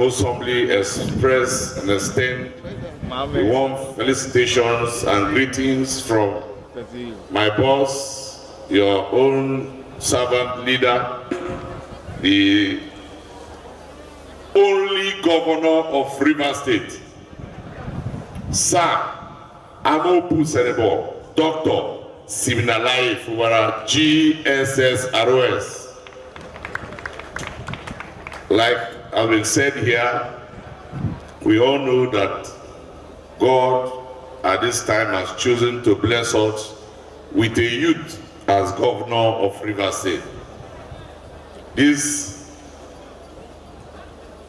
most humbly express and extend the warm felicitations and greetings from my boss, your own servant leader, the only governor of Rivers State, Sir Amopu Senebo, Dr. Siminalayi Fubara, GSS-ROS. Like has been said here, we all know that God at this time has chosen to bless us with a youth as governor of Rivers State. This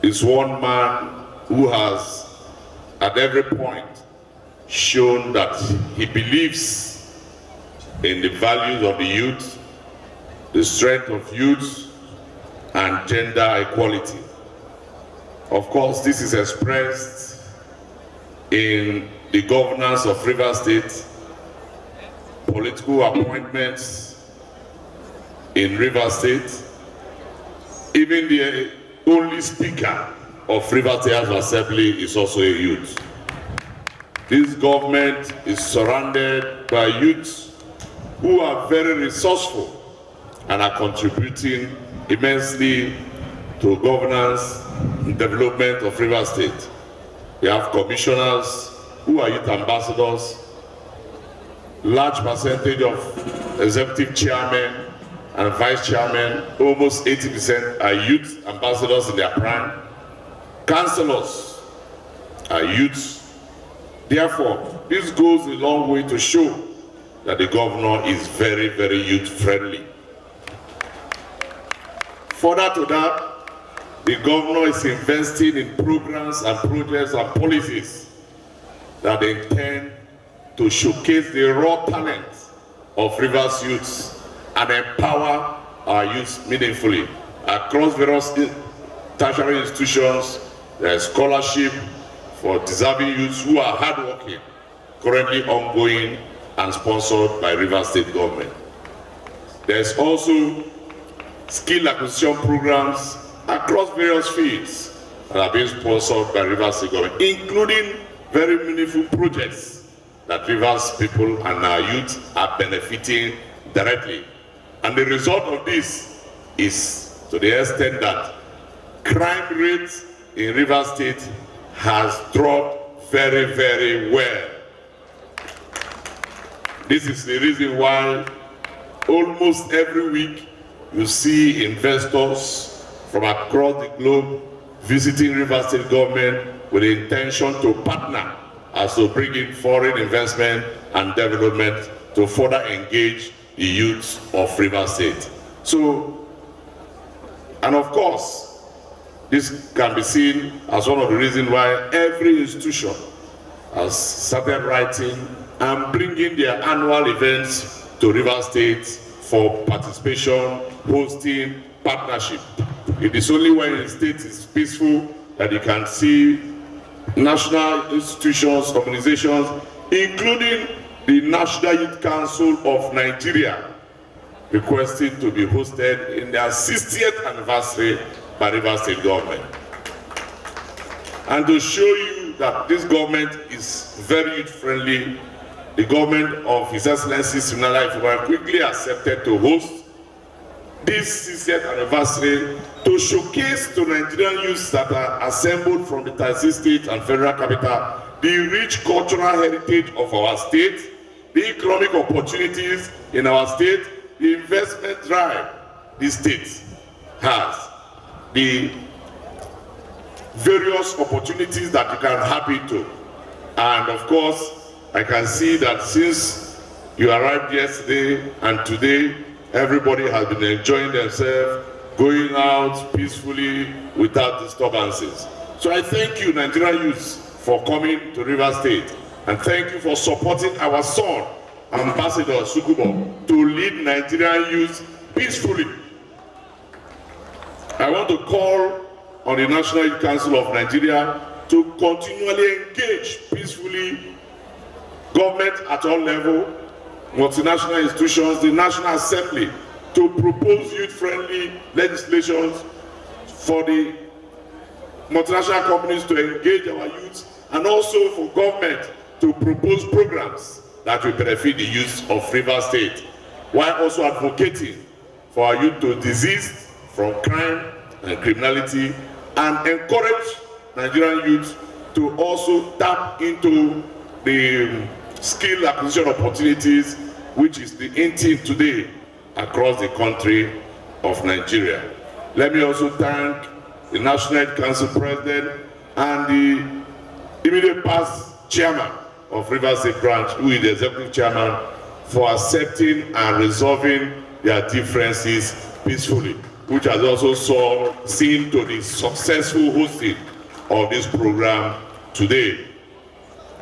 is one man who has at every point shown that he believes in the values of the youth, the strength of youth, and gender equality. Of course, this is expressed in the governance of Rivers State, political appointments in Rivers State. Even the only speaker of Rivers State House of Assembly is also a youth. This government is surrounded by youths who are very resourceful and are contributing immensely to governance and development of Rivers State. We have commissioners who are youth ambassadors, large percentage of executive chairmen and vice chairmen, almost 80% are youth ambassadors in their prime. Councillors are youths. Therefore, this goes a long way to show that the governor is very, very youth-friendly. Further to that, the governor is investing in programs and projects and policies that intend to showcase the raw talent of Rivers youths and empower our youth meaningfully. Across various tertiary institutions, there is scholarship for deserving youths who are hardworking, currently ongoing and sponsored by Rivers State government. There is also skill acquisition programs across various fields that are being sponsored by Rivers State government, including very meaningful projects that Rivers people and our youth are benefiting directly. And the result of this is to the extent that crime rate in Rivers State has dropped very, very well. This is the reason why almost every week you see investors from across the globe visiting Rivers State government with the intention to partner as to bring in foreign investment and development to further engage the youth of Rivers State. So, and of course, this can be seen as one of the reasons why every institution has started writing and bringing their annual events to Rivers State for participation, hosting, partnership. It is only when the state is peaceful that you can see national institutions, organizations, including the National Youth Council of Nigeria, requesting to be hosted in their 60th anniversary by Rivers State government. And to show you that this government is very youth-friendly, the government of His Excellency Siminalayi Fubara quickly accepted to host this 60th anniversary to showcase to Nigerian youths that are assembled from the 36 states and federal capital the rich cultural heritage of our state, the economic opportunities in our state, the investment drive this state has, the various opportunities that you can hap into. And of course, I can see that since you arrived yesterday and today, everybody has been enjoying themselves, going out peacefully without disturbances. So I thank you, Nigerian youths, for coming to Rivers State, and thank you for supporting our son, Ambassador Sukubo, to lead Nigerian youth peacefully. I want to call on the National Youth Council of Nigeria to continually engage peacefully government at all levels, multinational institutions, the National Assembly, to propose youth-friendly legislation for the multinational companies to engage our youth, and also for government to propose programs that will benefit the youth of Rivers State, while also advocating for our youth to desist from crime and criminality, and encourage Nigerian youth to also tap into the skill acquisition opportunities, which is the in thing today across the country of Nigeria. Let me also thank the National Youth Council President and the immediate past chairman of Rivers State Branch, who is the executive chairman, for accepting and resolving their differences peacefully, which has also seen to the successful hosting of this program today.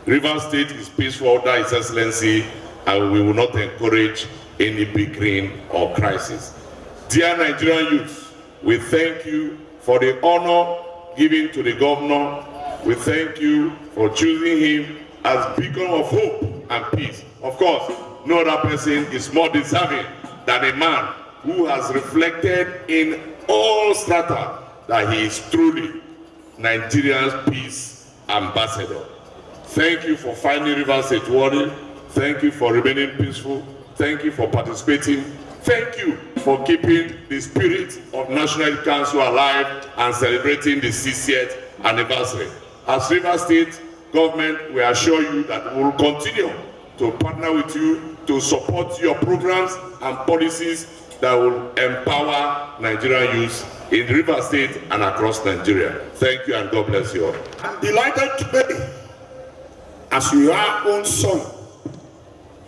Rivers State is peaceful under His Excellency, and we will not encourage any bickering or crisis. Dear Nigerian youth, we thank you for the honor given to the governor. We thank you for choosing him as beacon of hope and peace. Of course, no other person is more deserving than a man who has reflected in all strata that he is truly Nigeria's peace ambassador. Thank you for finding Rivers State worthy. Thank you for remaining peaceful. Thank you for participating. Thank you for keeping the spirit of National Youth Council alive and celebrating the 60th anniversary. As Rivers State government, we assure you that we will continue to partner with you to support your programs and policies that will empower Nigerian youth in Rivers State and across Nigeria. Thank you, and God bless you all. I'm delighted today, as your own son,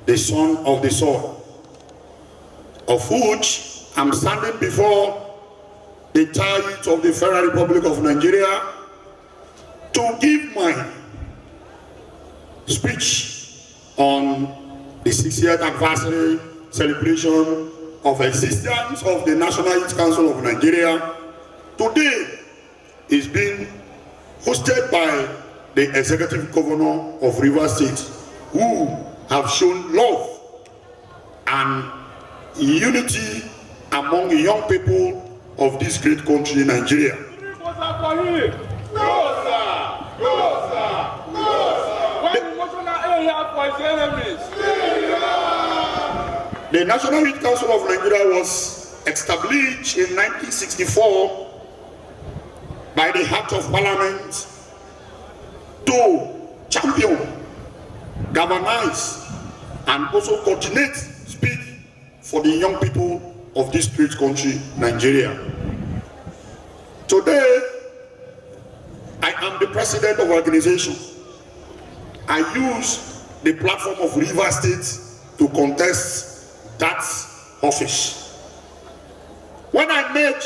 the son of the soil, of which I'm standing before the entire youth of the Federal Republic of Nigeria to give my speech on the 60th anniversary celebration of existence of the National Youth Council of Nigeria. Today is being hosted by the Executive Governor of Rivers State, who have shown love and unity among the young people of this great country, Nigeria. The National Youth Council of Nigeria was established in 1964 by the Act of Parliament to champion, galvanize, and also coordinate, speak for the young people of this great country, Nigeria. Today, I am the president of the organization. I use the platform of Rivers State to contest that office. When I met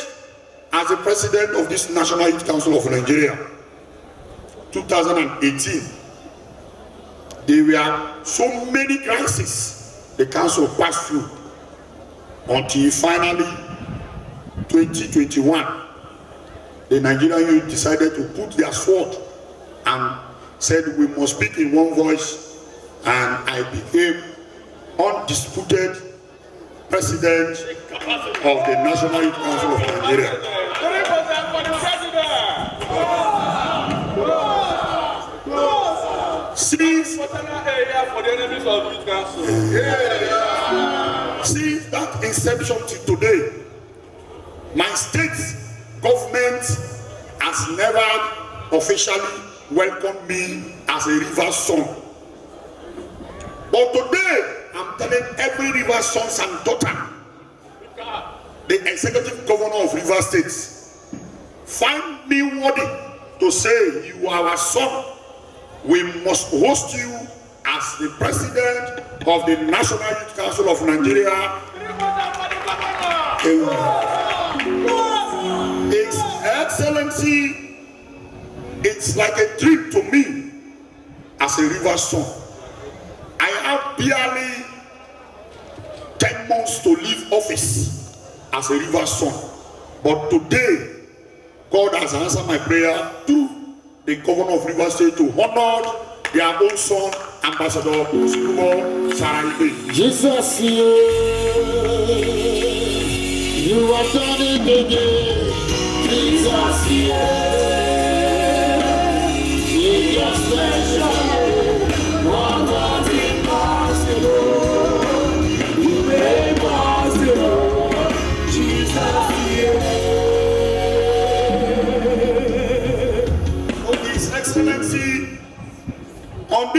as the president of this National Youth Council of Nigeria, 2018, there were so many crises the council passed through until finally 2021 the Nigerian youth decided to put their sword and said we must speak in one voice, and I became undisputed president of the National Youth Council of Nigeria. Since that inception to today, my state government has never officially welcomed me as a Rivers son. But today, I'm telling every Rivers sons and daughter, the executive governor of Rivers State, find me worthy to say you are our son. We must host you as the president of the National Youth Council of Nigeria. His Excellency, it's like a dream to me as a Rivers son. I have barely 10 months to leave office as a Rivers son. But today, God has answered my prayer through the governor of Rivers State to honor their own son, Ambassador Sukubo Saraibe. Jesus, you have done it again. Jesus,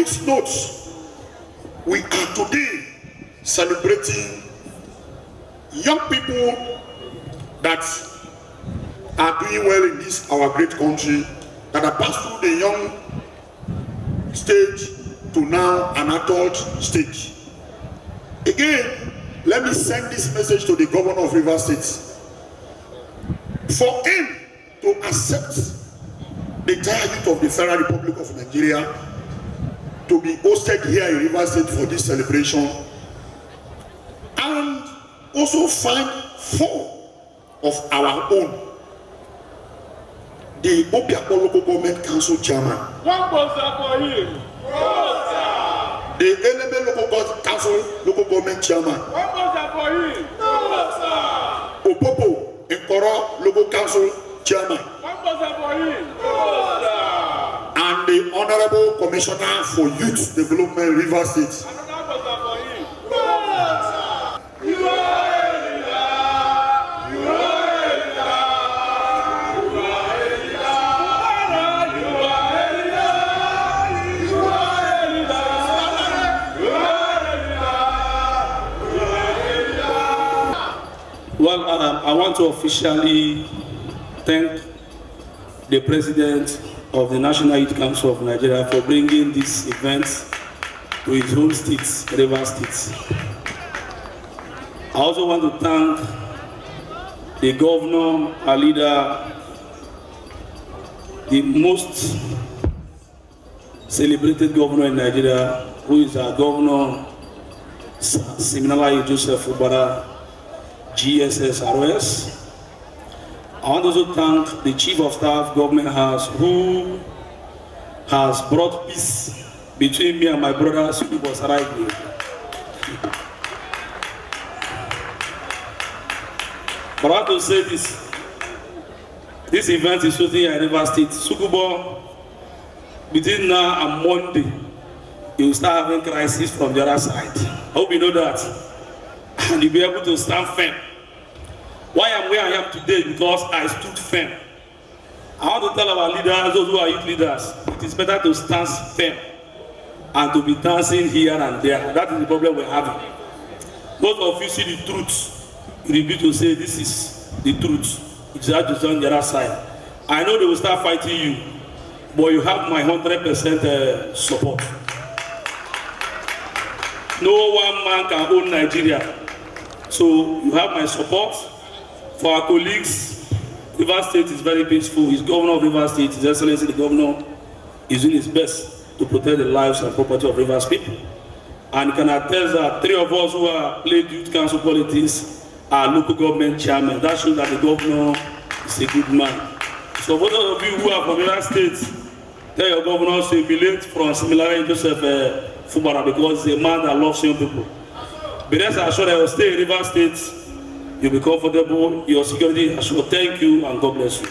this note, we are today celebrating young people that are doing well in this our great country, that have passed through the young stage to now an adult stage. Again, let me send this message to the governor of Rivers State. For him to accept the entire youth of the Federal Republic of Nigeria to be hosted here in Rivers State for this celebration, and also find 4 of our own, the Obiakpo Local Government Council Chairman, the Eleme Local Council Local Government Chairman, Opopo Nkoro Local Council Chairman, and the Honorable Commissioner for Youth Development Rivers State. Well, I want to officially thank the President of the National Youth Council of Nigeria for bringing this event to his home state, Rivers State. I also want to thank the governor, our leader, the most celebrated governor in Nigeria, who is our governor, Siminalayi Joseph Fubara, GSSROS. I want to also thank the Chief of Staff Government House, who has brought peace between me and my brother, Sukubo Saraibu. But I want to say this event is shooting at Rivers State. Sukubo, between now and Monday, you will start having crisis from the other side. I hope you know that. And you'll be able to stand firm. Why I'm where I am today? Because I stood firm. I want to tell our leaders, those who are youth leaders, it is better to stand firm and to be dancing here and there. That is the problem we're having. Most of you see the truth. You repeat to say this is the truth. It's just on the other side. I know they will start fighting you, but you have my 100% support. No one man can own Nigeria. So you have my support. For our colleagues, Rivers State is very peaceful. His governor of Rivers State, His Excellency the governor, is doing his best to protect the lives and property of Rivers people. And can attest that 3 of us who are played youth council politics are local government chairmen. That shows that the governor is a good man. So for those of you who are from Rivers State, tell your governor to emulate from Siminalayi Joseph Fubara, because he's a man that loves young people. But rest assured, I will stay in Rivers State. You'll be comfortable, your security assured. Thank you and God bless you.